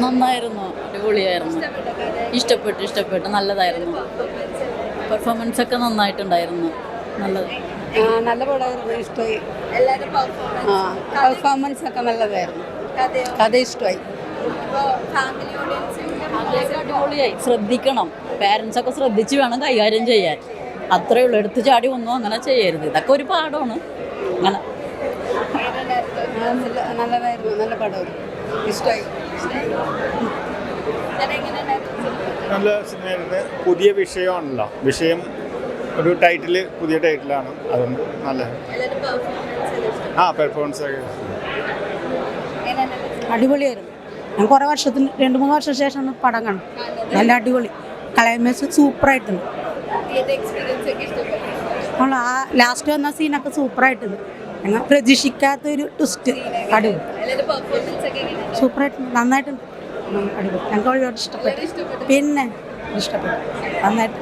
നന്നായിരുന്നു, അടിപൊളിയായിരുന്നു. ഇഷ്ടപ്പെട്ടു, നല്ലതായിരുന്നു. പെർഫോമൻസ് ഒക്കെ നന്നായിട്ടുണ്ടായിരുന്നു. നല്ലത്, നല്ല പടമായിരുന്നു, ഇഷ്ടമായി. പെർഫോമൻസ് ഒക്കെ നല്ലതായിരുന്നു. കഥ ഇഷ്ടമായി. അടിപൊളിയായി. ശ്രദ്ധിക്കണം, പാരൻസ് ഒക്കെ ശ്രദ്ധിച്ച് വേണം കൈകാര്യം ചെയ്യാൻ. അത്രേ ഉള്ളൂ, എടുത്തു ചാടി ഒന്നും അങ്ങനെ ചെയ്യരുത്. ഇതൊക്കെ ഒരു പാഠമാണ്. അങ്ങനെ നല്ലതായിരുന്നു, നല്ല പടമായിരുന്നു, ഇഷ്ടമായി. നല്ല സിനിമയായിരുന്നു. പുതിയ വിഷയമാണല്ലോ, വിഷയം ഒരു പുതിയ ടൈറ്റിലാണ്, അതുകൊണ്ട് നല്ല പെർഫോമൻസ് ഒക്കെ അടിപൊളിയായിരുന്നു. ഞാൻ കുറേ 2-3 വർഷത്തിന് ശേഷം പടം കാണും. നല്ല അടിപൊളി ക്ലൈമാക്സ് സൂപ്പറായിട്ടുണ്ട്. നമ്മൾ ആ ലാസ്റ്റ് വന്ന സീനൊക്കെ സൂപ്പറായിട്ടുണ്ട്. ഞങ്ങൾ പ്രതീക്ഷിക്കാത്തൊരു ട്വിസ്റ്റ്. അടിപൊളി, സൂപ്പറായിട്ടുണ്ട്, നന്നായിട്ടുണ്ട്, അടിപൊളി. ഞങ്ങൾക്ക് ഒരുപാട് ഇഷ്ടപ്പെട്ടു. പിന്നെ ഇഷ്ടപ്പെട്ടു, നന്നായിട്ട്.